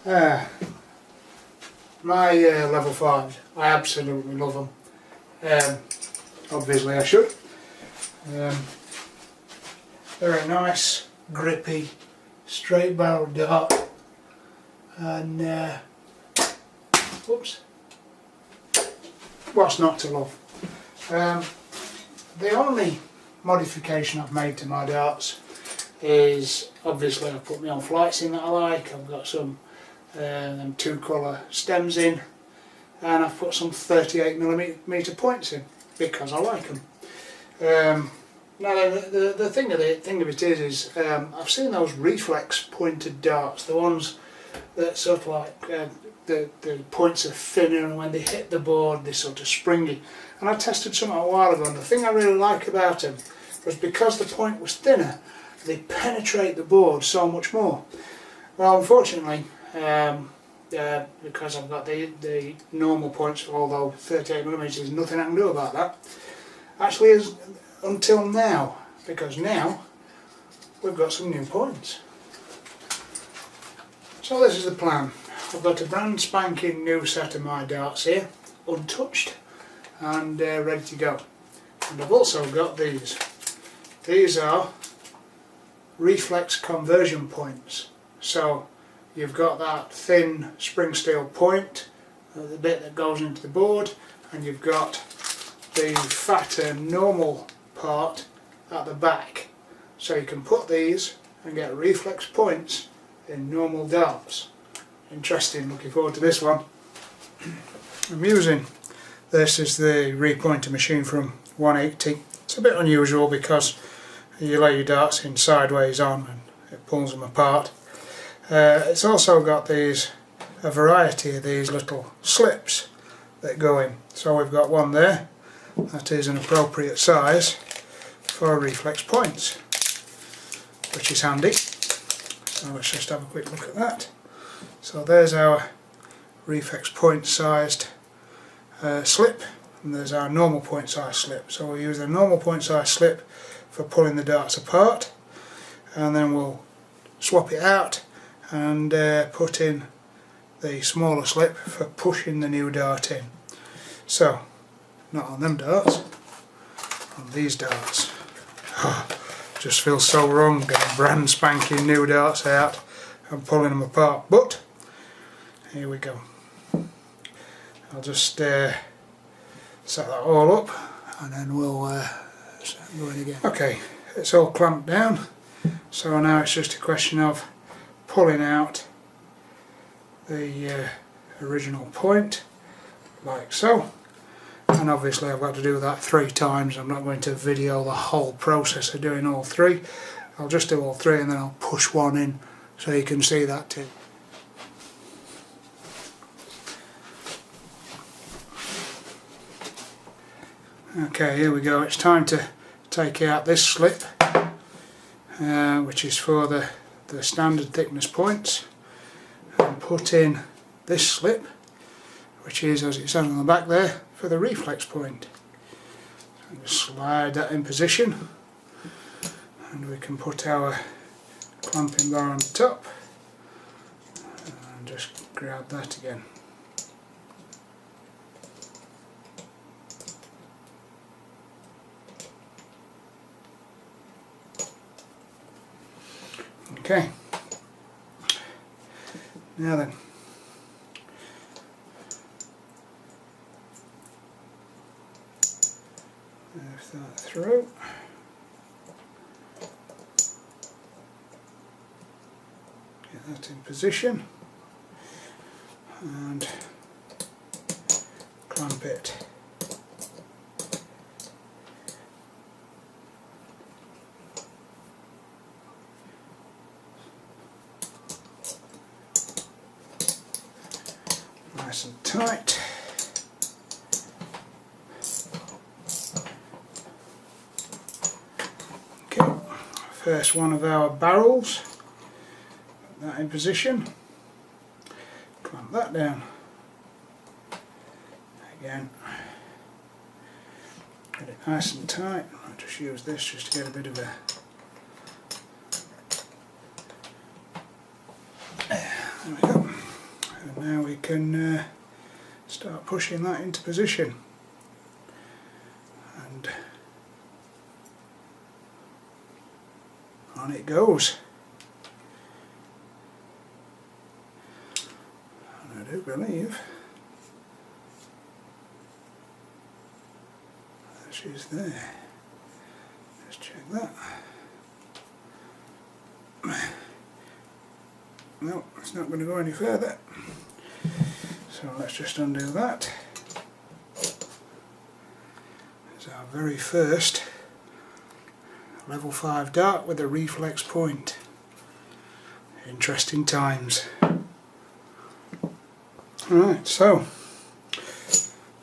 My level 5s, I absolutely love them. Obviously I should. They're a nice, grippy, straight barrel dart, and whoops, what's not to love? The only modification I've made to my darts is, obviously I've put my own flights in that I like. I've got some them 2 colour stems in, and I've put some 38mm points in because I like them. Now the thing of it is I've seen those reflex pointed darts, the ones that sort of like the points are thinner, and when they hit the board they're sort of springy. And I tested some a while ago, and the thing I really like about them was because the point was thinner, they penetrate the board so much more. Well, unfortunately, because I've got the normal points, although 38mm is nothing I can do about that, actually is until now, because now we've got some new points. So this is the plan. I've got a brand spanking new set of my darts here, untouched and ready to go. And I've also got these. These are Reflex conversion points. So you've got that thin spring steel point, the bit that goes into the board, and you've got the fatter normal part at the back. So you can put these and get reflex points in normal darts. Interesting, looking forward to this one. I'm using this is the repointer machine from 180. It's a bit unusual because you lay your darts in sideways on and it pulls them apart. It's also got a variety of these little slips that go in. So we've got one there that is an appropriate size for reflex points, which is handy. So let's just have a quick look at that. So there's our reflex point sized slip, and there's our normal point size slip. So we'll use the normal point size slip for pulling the darts apart, and then we'll swap it out and put in the smaller slip for pushing the new dart in. So not on them darts, on these darts. Oh, just feels so wrong getting brand spanking new darts out and pulling them apart, but here we go. I'll just set that all up and then we'll go in again. Okay, it's all clamped down, so now it's just a question of pulling out the original point like so. And obviously I've got to do that 3 times. I'm not going to video the whole process of doing all 3. I'll just do all 3 and then I'll push one in so you can see that too. Okay, here we go. It's time to take out this slip, which is for the standard thickness points, and put in this slip, which is, as it says on the back there, for the reflex point. So just slide that in position, and we can put our clamping bar on the top and just grab that again. Okay, now then, lift that through, get that in position and clamp it. Nice and tight. Okay, first one of our barrels, put that in position, clamp that down again, get it nice and tight. I'll just use this just to get a bit of a there we go. now we can start pushing that into position, and on it goes. And I do believe that she's there. Let's check that. No, it's not going to go any further. So let's just undo that. It's our very first level 5 dart with a reflex point. Interesting times. Right, so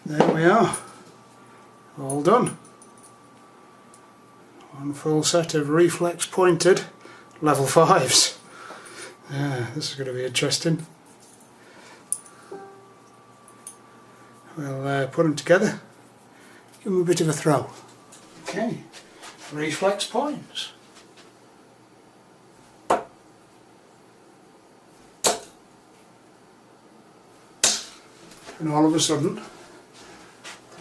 there we are. All done. One full set of reflex pointed level 5s. Yeah, this is going to be interesting. We'll put them together, give them a bit of a throw. Okay, reflex points. And all of a sudden,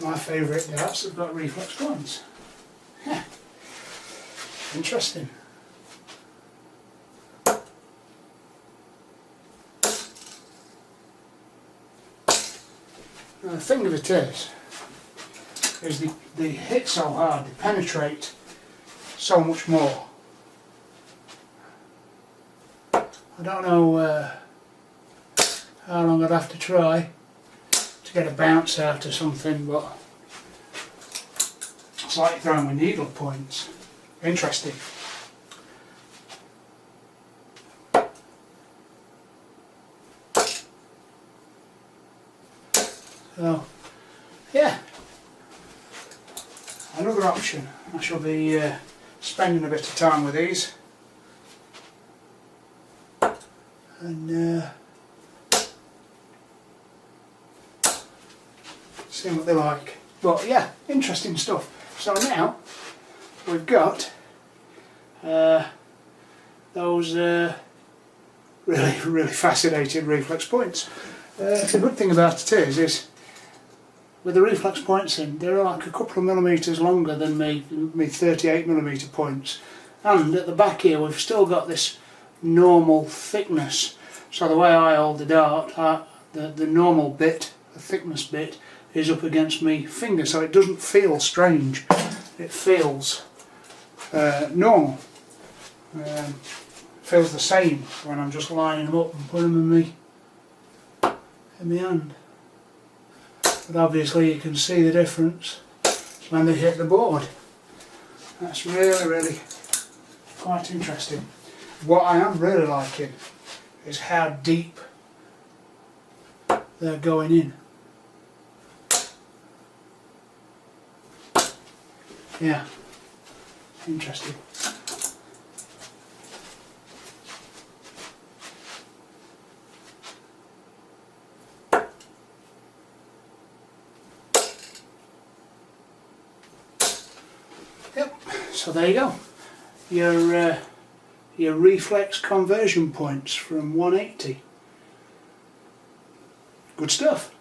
my favourite darts have got reflex points. Yeah, interesting. Now the thing of it is they hit so hard, they penetrate so much more. I don't know how long I'd have to try to get a bounce out of something, but it's like throwing with needle points. Interesting. So, yeah, another option. I shall be spending a bit of time with these and seeing what they're like. But yeah, interesting stuff. So now we've got those really fascinating reflex points. The good thing about it is with the reflex points in, they're like a couple of millimetres longer than me 38mm points, and at the back here we've still got this normal thickness. So the way I hold the dart, the normal bit, the thickness bit, is up against my finger, so it doesn't feel strange. It feels normal. Feels the same when I'm just lining them up and putting them in my hand. But obviously you can see the difference when they hit the board. That's really quite interesting. What I am really liking is how deep they're going in. Yeah, interesting. Yep, so there you go. Your reflex conversion points from 180. Good stuff.